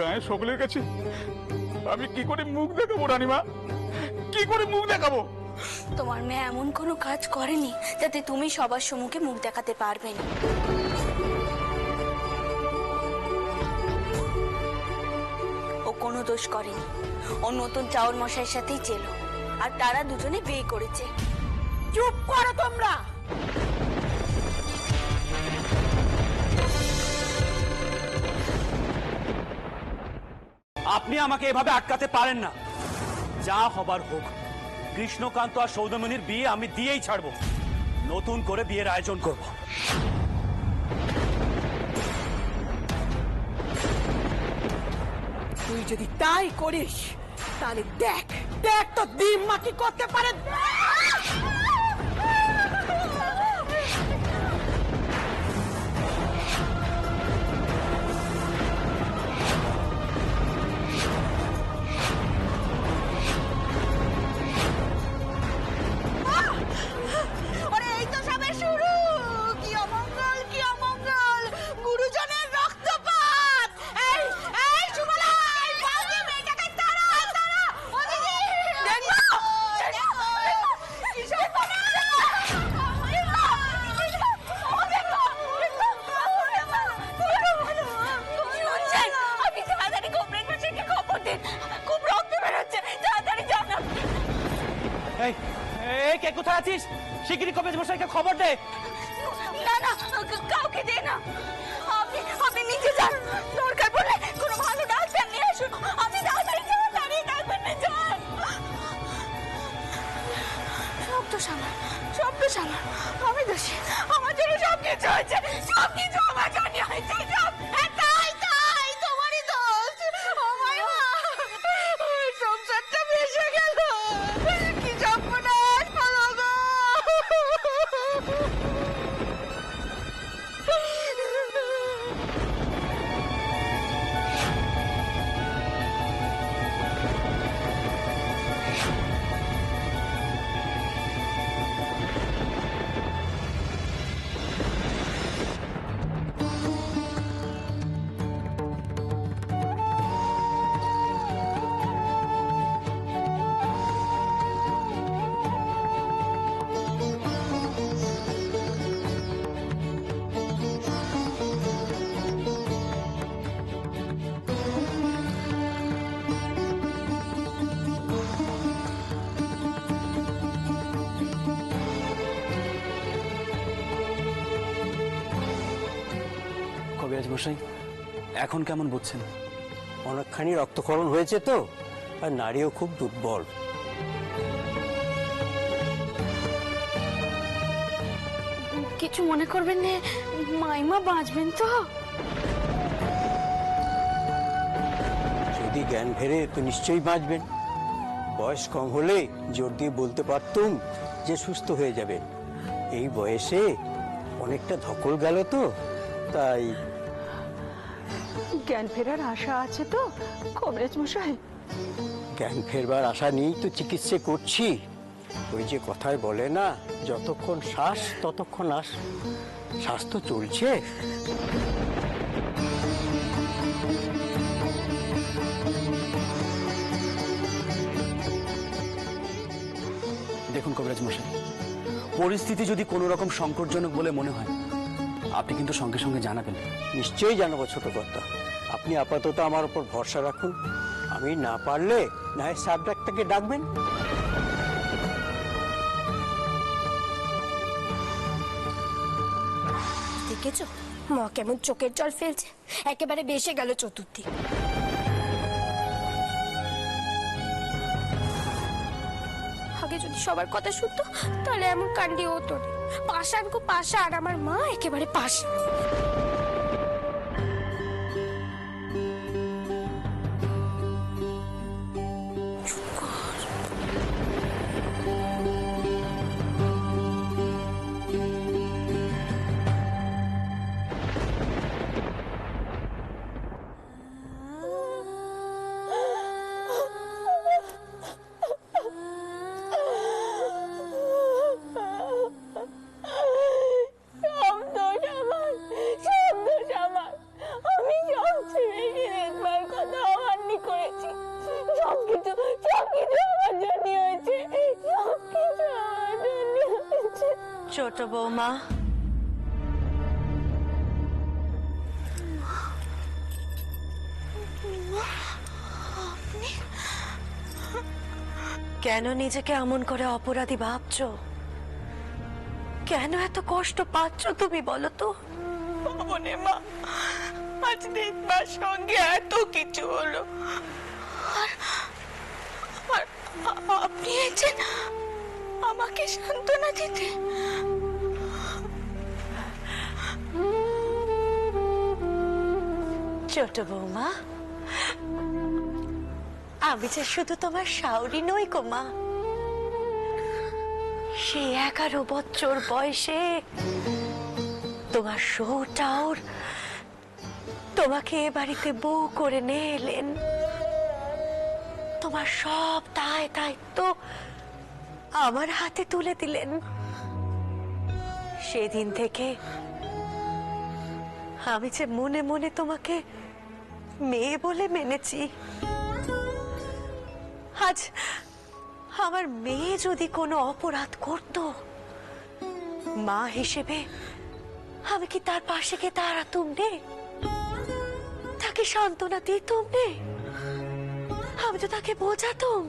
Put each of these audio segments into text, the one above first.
গায়ে সকলের কাছে আমি কি করে মুখ দেখাবো রানীমা, কি করে মুখ দেখাবো? তোমার মেয়ে এমন কোনো কাজ করেনি যাতে তুমি সবার সম্মুখে মুখ দেখাতে পারবে না। ও কোনো দোষ করেনি, ও নতুন চাউর মশাইয়ের সাথেই ছিল, আর তারা দুজনে বিয়ে করেছে। চুপ করো তোমরা। আপনি আমাকে এভাবে আটকাতে পারেন না। যা হবার হোক, কৃষ্ণকান্ত আর সৌদামিনীর বিয়ে আমি দিয়েই ছাড়বো। নতুন করে বিয়ের আয়োজন করব। তুই যদি তাই করিস তাহলে দেখ দেখ তো দিম্মা কি করতে পারে। এই তো সবে শুরু। কি অমঙ্গল, কি অমঙ্গল! গুরুজনের রক্তপাত! এই এই সুবলাই, বাউকে মেয়েটাকে তাড়া তাড়া! ও দিদি, দেখো দেখো কি সব হচ্ছে! ও দেখো কি হচ্ছে? আপনি তাড়াতাড়ি কমপ্লেন করছেন, খবর দিন। খুব রক্ত বেরোচ্ছে, তাড়াতাড়ি যান। এই এই কে কোথায় আছিস? শিগগিরই কবিরাজ মশাইকে খবর দে। না না, কাউকে দে না। আপনি নিজে যান, দরকার পড়লে কোনো ভালো ডাক্তার নিয়ে আসুন। আপনি তাড়াতাড়ি যান, দাঁড়িয়ে থাকবেন না, যান। সব তো সামার, আমি দোষী। আমার জন্য সবকিছু হয়েছে, সবকিছু আমার জন্য হয়েছে। তাই তাই তোমারই দোষ। আমার সংসারটা ভেসে গেল, কি সর্বনাশ হলো গো। কবিরাজ মশাই, এখন কেমন বুঝছেন? অনেকখানি রক্তক্ষরণ হয়েছে তো, আর নারীও খুব দুর্বল। কিছু মনে করবেন না, মাইমা বাঁচবেন তো? যদি জ্ঞান ফেরে তো নিশ্চয়ই বাঁচবেন। বয়স কম হলে জোর দিয়ে বলতে পারতুম যে সুস্থ হয়ে যাবেন। এই বয়সে অনেকটা ধকল গেল তো, তাই। জ্ঞান ফেরার আশা আছে তো কবিরাজ মশাই? জ্ঞান ফেরবার আশা নিয়েই তো চিকিৎসা করছি। ওই যে কথায় বলে না, যতক্ষণ শ্বাস ততক্ষণ আশ। শ্বাস তো চলছে। দেখুন কবিরাজ মশাই, পরিস্থিতি যদি কোনো রকম সংকটজনক বলে মনে হয়, আপনি কিন্তু সঙ্গে সঙ্গে জানাবেন। নিশ্চয়ই জানাবো ছোট কর্তা। আপনি আপাতত আমার উপর ভরসা রাখুন। আমি না পারলে না হয় সাব ডাক্তারকে ডাকবেন। দেখেছো মা কেমন চোখের জল ফেলছে, একেবারে বেসে গেল চতুর্দিক। আগে যদি সবার কথা শুনতো তাহলে এমন কাণ্ডি হতো না। পাষাণ গো পাষাণ, আমার মা একেবারে পাষাণ। ছোট বৌমা, কেন নিজেকে এমন করে অপরাধী ভাবছো? কেন এত কষ্ট পাচ্ছ তুমি বলো তো? মনে মা, আজ দিনবার সঙ্গে এত কিছু হলো, আর আর আপনি এসেছেন আমাকে সান্ত্বনা দিতে। ছোট বৌমা, আমি যে শুধু তোমার শাওরি নই গো মা, সেই 11 বছর বয়সে তোমার সৌটাওর তোমাকে এ বাড়িতে বউ করে নিয়ে এলেন। তোমার সব দায়িত্ব আমার হাতে তুলে দিলেন। সেদিন থেকে আমি যে মনে মনে তোমাকে মেয়ে বলে মেনেছি। আজ আমার মেয়ে যদি কোনো অপরাধ করত, মা হিসেবে আমি কি তার পাশে গিয়ে দাঁড়াতুম নে? তাকে সান্ত্বনা দিতুম নে? আমি তো তাকে বোঝাতুম।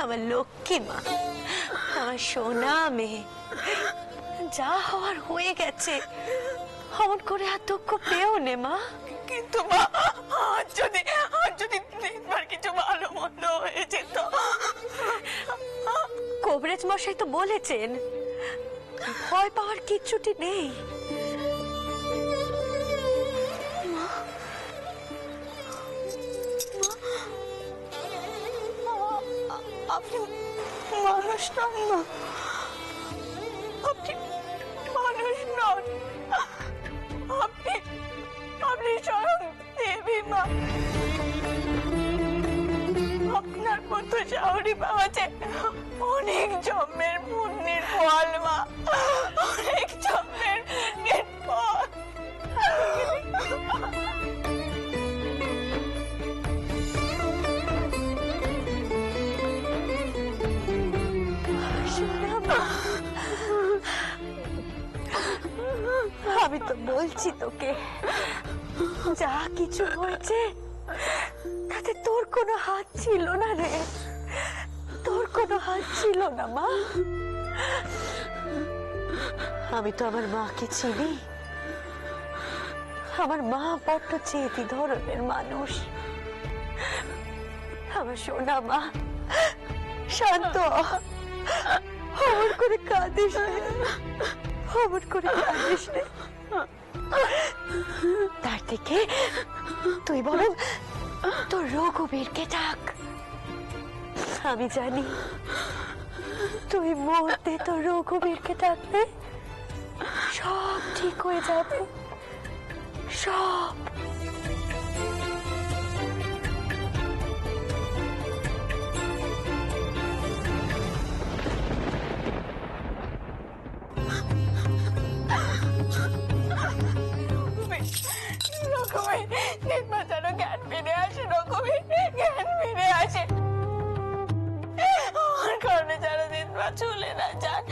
আমার লক্ষ্মী মা, আমার সোনা মেয়ে, যা হওয়ার হয়ে গেছে, অমন করে আর দুঃখ পেও নে মা। কিন্তু মা, আজ যদি দিনবার কিছু ভালো মন্দ হয়েছে তো? কবরেজ মশাই তো বলেছেন ভয় পাওয়ার কিচ্ছুটি নেই। আপনি মানুষ নন মা, আপনি মানুষ নন, আপনি স্বয়ং দেবী মা। আপনার মতো শাওরি পাওয়া যায় অনেক জন্মের পুণ্যের ফল মা, অনেক জন্মের পুণ্যের ফল। আমি তো বলছি তোকে, যা কিছু হয়েছে তাতে তোর কোনো হাত ছিল না রে, তোর কোনো হাত ছিল না মা। আমি তো আমার মাকে চিনি। আমার মা বড্ড চেতি ধরনের মানুষ। আমার সোনা মা, শান্ত হ। অমন করে কাঁদিস নে, অমন করে কাঁদিস নে। তার থেকে তুই বরং তোর রঘুবীরকে ডাক। আমি জানি তুই মরতে তোর রঘুবীরকে ডাকলে সব ঠিক হয়ে যাবে, সব। দিনবার যেন জ্ঞান ফিরে আসে, রকমের জ্ঞান ফিরে আসে, আমার কারণে যেন দিনবার চলে না যান।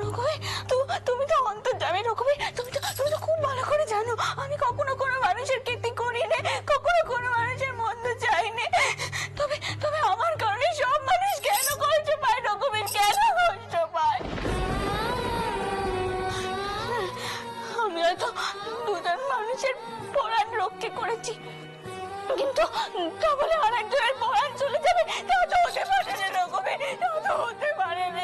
রকমে তুমি তো অন্তর্যামী, রকমে তুমি তো খুব ভালো করে জানো আমি কখনো কোনো মানুষের ক্ষতি করি না, কখনো কোনো মানুষের মন্দ চাইনি। তবে আমার কারণে সব মানুষ কেন কষ্ট পায়, রকমের কেন কষ্ট পায়? আমি হয়তো দুজন মানুষের প্রাণ রক্ষা করেছি, কিন্তু তা বলে আর একজনের প্রাণ চলে যাবে, তা তো হতে পারে না রঘুবীর, তা তো হতে পারে না।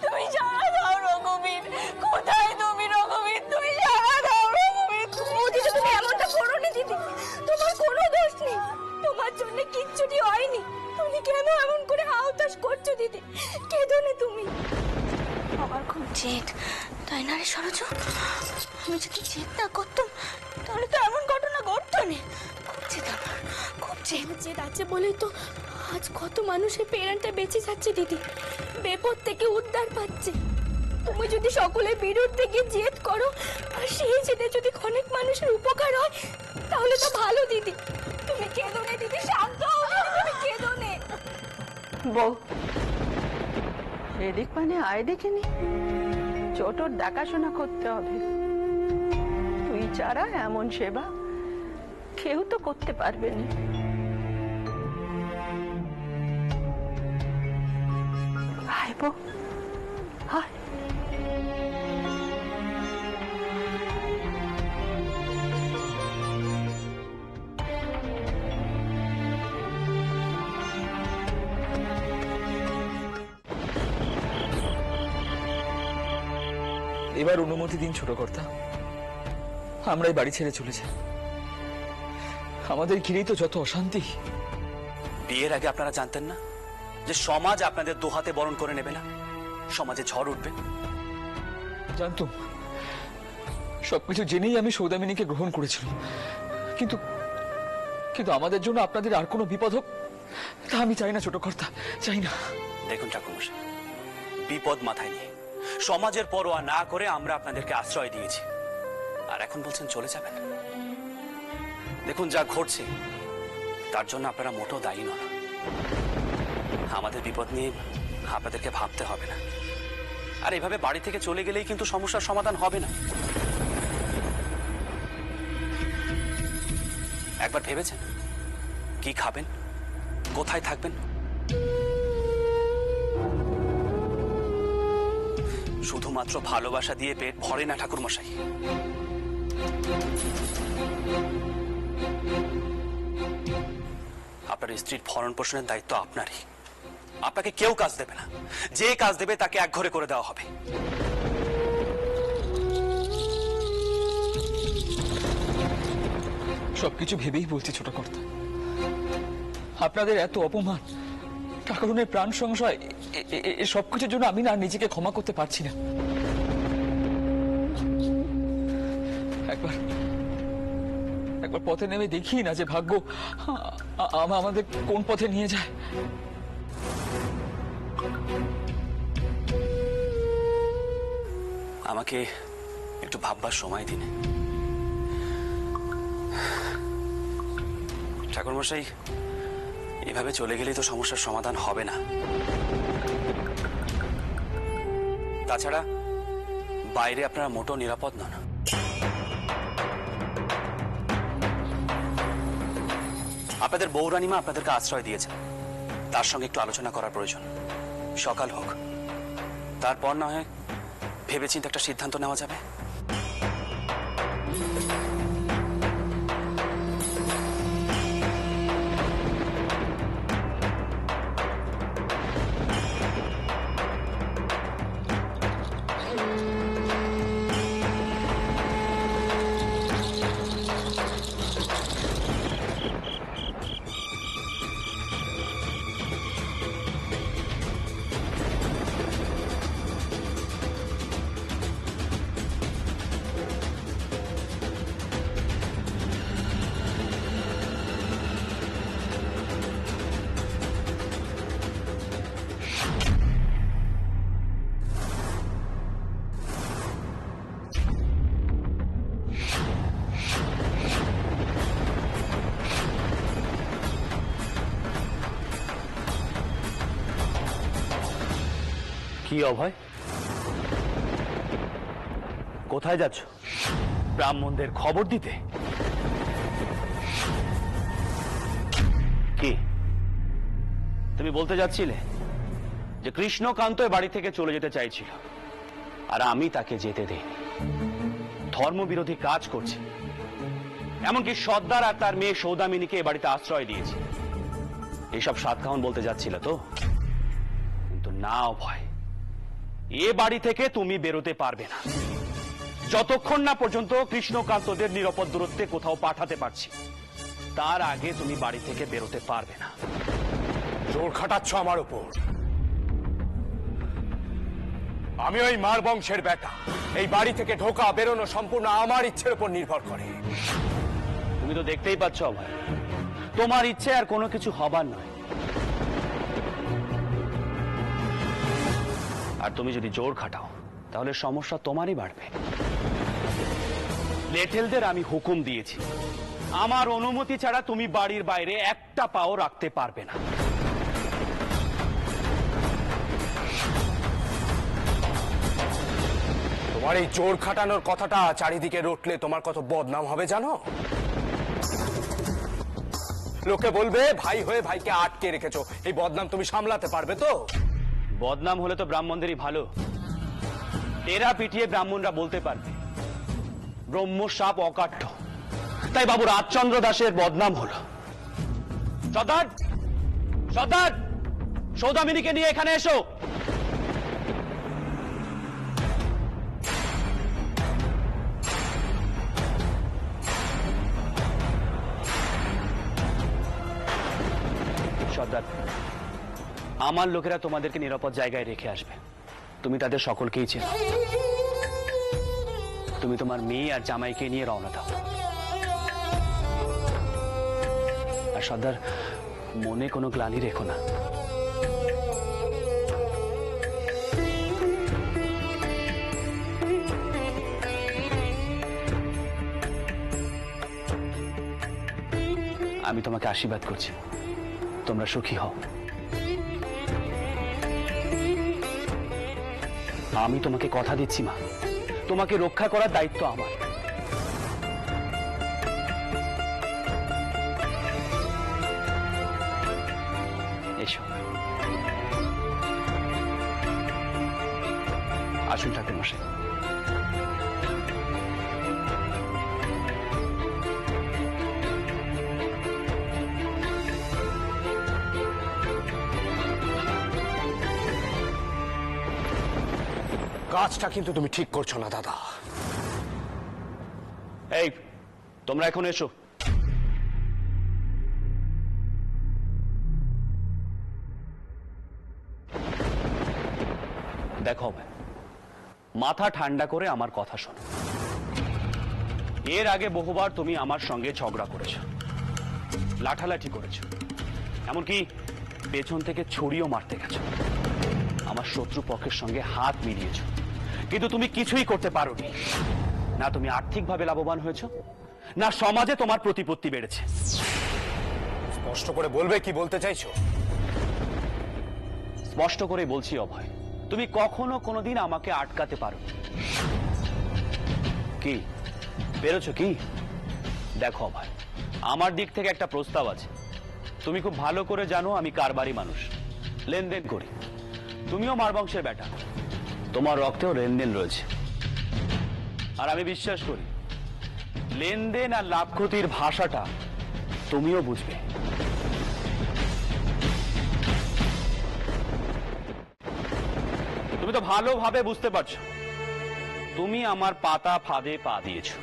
তুমি সারা দাও রঘুবীর, কোথায় তুমি রঘুবীর? তুমি সারা দাও রঘুবীর। দিদি, তুমি এমনটা করো না দিদি, তোমার কোনো দোষ নেই, তোমার জন্য কিচ্ছুটি হয়নি। তুমি কেন এমন করে হাউতাশ করছো দিদি? কেঁদো না তুমি। আমার খুব জেদ, তাই না রে সরোজ? আমি যদি জেদ না করতাম তাহলে তো এমন ঘটনা ঘটতো না। খুব জেদ আমার, খুব জেদ আছে বলেই তো আজ কত মানুষের প্রাণটা বেঁচে যাচ্ছে দিদি, বিপদ থেকে উদ্ধার পাচ্ছে। তুমি যদি সকলের বিরুদ্ধে গিয়ে জেদ করো আর সেই জেদে যদি অনেক মানুষের উপকার হয় তাহলে তো ভালো দিদি। তুমি কেঁদো না দিদি, শান্ত হও দিদি, তুমি কেঁদো না। বউ, এদিক মানে আয় দেখিনি, ছোটর দেখাশোনা করতে হবে। তুই ছাড়া এমন সেবা কেউ তো করতে পারবে না। আয় বউ, আয়। এবার অনুমতি দিন ছোট কর্তা, আমরা এই বাড়ি ছেড়ে চলে যাই। আমাদের ঘিরেই তো যত অশান্তি। বিয়ের আগে আপনারা জানতেন না যে সমাজ আপনাদের দোহাতে বরণ করে নেবে না, সমাজে ঝড় উঠবে? জানতুম, সবকিছু জেনেই আমি সৌদামিনীকে গ্রহণ করেছিলাম, কিন্তু কিন্তু আমাদের জন্য আপনাদের আর কোনো বিপদ হোক তা আমি চাই না ছোট কর্তা, চাই না। দেখুন ঠাকুরমশাই, বিপদ মাথায় নিয়ে সমাজের পরোয়া না করে আমরা আপনাদেরকে আশ্রয় দিয়েছি, আর এখন বলছেন চলে যাবেন। দেখুন, যা ঘটছে তার জন্য আপনারা মোটেও দায়ী নন। আমাদের বিপদ নিয়ে আপনাদেরকে ভাবতে হবে না। আর এভাবে বাড়ি থেকে চলে গেলেই কিন্তু সমস্যার সমাধান হবে না। একবার ভেবেছেন কি খাবেন, কোথায় থাকবেন? শুধুমাত্র ভালোবাসা দিয়ে পেট ভরে না ঠাকুরমশাই। আপনার স্ত্রীর ভরণ পোষণের দায়িত্ব আপনারই। আপনাকে কেউ কাজ দেবে না, যে কাজ দেবে তাকে একঘরে করে দেওয়া হবে। সবকিছু ভেবেই বলছি ছোট কর্তা, আপনাদের এত অপমান, ঠাকুরনের প্রাণ সংশয়, এই সবকিছুর জন্য আমি না নিজেকে ক্ষমা করতে পারছি না। একবার একবার পথে নেমে দেখি না যে ভাগ্য আমাদের কোন পথে নিয়ে যায়। আমাকে একটু ভাববার সময় দিন ঠাকুরমশাই। এভাবে চলে গেলেই তো সমস্যার সমাধান হবে না। তাছাড়া বাইরে আপনারা মোটেও নিরাপদ নন। আপনাদের বৌরানীমা আপনাদেরকে আশ্রয় দিয়েছেন, তার সঙ্গে একটু আলোচনা করার প্রয়োজন। সকাল হোক, তারপর না হয় ভেবেচিন্তে একটা সিদ্ধান্ত নেওয়া যাবে। কি অভয়, কোথায় যাচ্ছ? ব্রাহ্মণদের খবর দিতে? কি তুমি বলতে যাচ্ছিলে যে কৃষ্ণকান্ত বাড়ি থেকে চলে যেতে চাইছিল, আর আমি তাকে যেতে দেইনি? ধর্মবিরোধী কাজ করছে, এমনকি সর্দার আর তার মেয়ে সৌদামিনীকে এ বাড়িতে আশ্রয় দিয়েছে। এসব সাতকাহন বলতে যাচ্ছিল তো? কিন্তু না অভয়, এ বাড়ি থেকে তুমি বেরোতে পারবে না যতক্ষণ না পর্যন্ত কৃষ্ণকান্তদের নিরাপদ দূরত্বে কোথাও পাঠাতে পারছি। তার আগে তুমি বাড়ি থেকে বেরোতে পারবে না। জোর খাটাচ্ছ আমার উপর। আমি ওই মার বংশের বেটা, এই বাড়ি থেকে ঢোকা বেরোনো সম্পূর্ণ আমার ইচ্ছের উপর নির্ভর করে। তুমি তো দেখতেই পাচ্ছ অভয়, তোমার ইচ্ছে আর কোনো কিছু হবার নয়। আর তুমি যদি জোর খাটাও তাহলে সমস্যা তোমারই বাড়বে। লেঠেলদের আমি হুকুম দিয়েছি, আমার অনুমতি ছাড়া তুমি বাড়ির বাইরে একটা পাও রাখতে পারবে না। তোমার এই জোর খাটানোর কথাটা চারিদিকে রটলে তোমার কত বদনাম হবে জানো? লোকে বলবে ভাই হয়ে ভাইকে আটকে রেখেছো। এই বদনাম তুমি সামলাতে পারবে তো? বদনাম হলে তো ব্রাহ্মণদেরই ভালো। টেরা পিটিয়ে ব্রাহ্মণরা বলতে পারবে ব্রহ্ম সাপ অকাঠ্য, তাই বাবু রাজচন্দ্র দাসের বদনাম হলো। সর্দার, সর্দার, সৌদামিনীকে নিয়ে এখানে এসো। সর্দার, আমার লোকেরা তোমাদেরকে নিরাপদ জায়গায় রেখে আসবে। তুমি তাদের সকলকেই চেনো। তুমি তোমার মেয়ে আর জামাইকে নিয়ে রওনা দাও। আর সর্দার, মনে কোনো গ্লানি রেখো না। আমি তোমাকে আশীর্বাদ করছি, তোমরা সুখী হও। আমি তোমাকে কথা দিচ্ছি মা, তোমাকে রক্ষা করার দায়িত্ব আমার। এসো, আসুন ঠাকুর মশাই। কাজটা কিন্তু তুমি ঠিক করছো না দাদা। এই, তোমরা এখন এসো। দেখো, মাথা ঠান্ডা করে আমার কথা শোনো। এর আগে বহুবার তুমি আমার সঙ্গে ঝগড়া করেছো, লাঠালাঠি করেছো, এমনকি পেছন থেকে ছুরিও মারতে গেছো, আমার শত্রু পক্ষের সঙ্গে হাত মিলিয়েছো, কিন্তু তুমি কিছুই করতে পারোনি। না তুমি আর্থিকভাবে লাভবান হয়েছো, না সমাজে তোমার প্রতিপত্তি বেড়েছে। স্পষ্ট করে বলবে কি বলতে চাইছো? স্পষ্ট করে বলছি অভয়, তুমি কখনো কোনোদিন আমাকে আটকাতে পারো কি? পেরেছো কি? দেখো অভয়, আমার দিক থেকে একটা প্রস্তাব আছে। তুমি খুব ভালো করে জানো আমি কারবারি মানুষ, লেনদেন করি। তুমিও মার বংশের বেটা, তোমার রক্তেও লেনদেন রয়েছে। আর আমি বিশ্বাস করি লেনদেন আর লাভ ক্ষতির ভাষাটা তুমিও বুঝবে। তুমি তো ভালোভাবে বুঝতে পারছো তুমি আমার পাতা ফাঁদে পা দিয়েছো।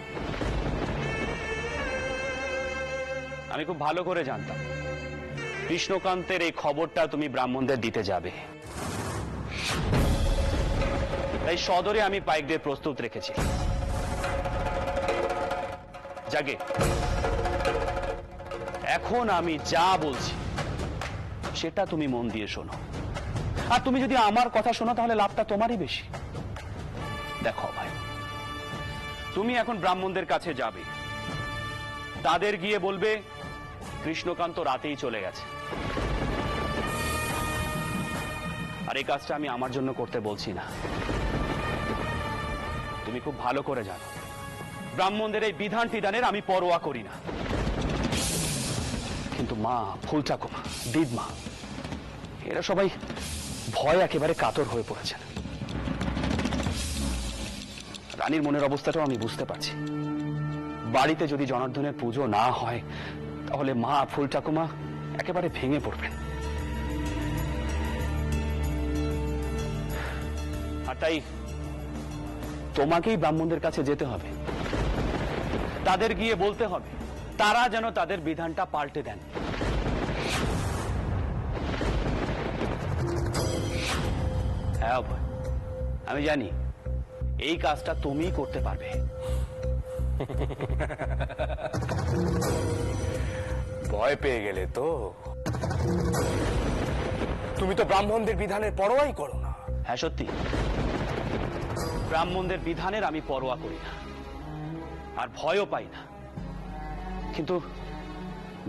আমি খুব ভালো করে জানতাম কৃষ্ণকান্তের এই খবরটা তুমি ব্রাহ্মণদের দিতে যাবে, তাই সদরে আমি পাইকদের প্রস্তুত রেখেছি। জাগে, এখন আমি যা বলছি সেটা তুমি মন দিয়ে শোনো। আর তুমি যদি আমার কথা শোনো তাহলে লাভটা তোমারই বেশি। দেখো ভাই, তুমি এখন ব্রাহ্মণদের কাছে যাবে, তাদের গিয়ে বলবে কৃষ্ণকান্ত রাতেই চলে গেছে। আর এই কাজটা আমি আমার জন্য করতে বলছি না, তুমি খুব ভালো করে জানো ব্রাহ্মণদের এই বিধান টিধানের আমি পরোয়া করি না। কিন্তু মা, ফুলচাকমা, দিদমা, এরা সবাই ভয় একেবারে কাতর হয়ে পড়েছেন। রানীর মনের অবস্থাটাও আমি বুঝতে পারছি। বাড়িতে যদি জনার্দনের পুজো না হয় তাহলে মা, ফুলচাকমা একেবারে ভেঙে পড়বেন। আর তাই তোমাকেই ব্রাহ্মণদের কাছে যেতে হবে, তাদের গিয়ে বলতে হবে তারা যেন তাদের বিধানটা পাল্টে দেন। হ্যাঁ অভয়, আমি জানি এই কাজটা তুমিই করতে পারবে। ভয় পেয়ে গেলে তো? তুমি তো ব্রাহ্মণদের বিধানের পরোয়াই করো না। হ্যাঁ সত্যি, ব্রাহ্মণদের বিধানের আমি পরোয়া করি না, আর ভয়ও পাই না। কিন্তু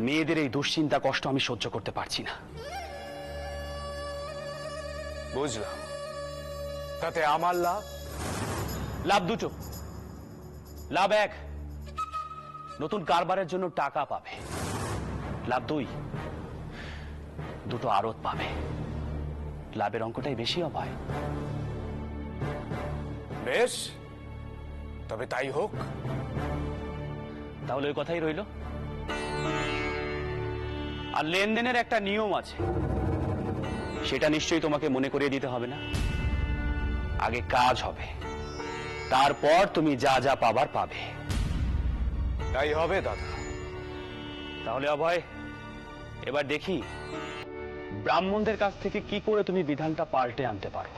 মেয়েদের এই দুশ্চিন্তা কষ্ট আমি সহ্য করতে পারছি না। বুঝলাম, তাতে আমার লাভ? লাভ দুটো। লাভ এক, নতুন কারবারের জন্য টাকা পাবে। লাভ দুই, দুটো আড়ত পাবে। লাভের অঙ্কটাই বেশি হয়। বেশ, তবে তাই হোক। তাহলে ওই কথাই রইল। আর লেনদেনের একটা নিয়ম আছে, সেটা নিশ্চয়ই তোমাকে মনে করিয়ে দিতে হবে না। আগে কাজ হবে, তারপর তুমি যা যা পাবার পাবে। তাই হবে দাদা। তাহলে অভয়, এবার দেখি ব্রাহ্মণদের কাছ থেকে কি করে তুমি বিধানটা পাল্টে আনতে পারো।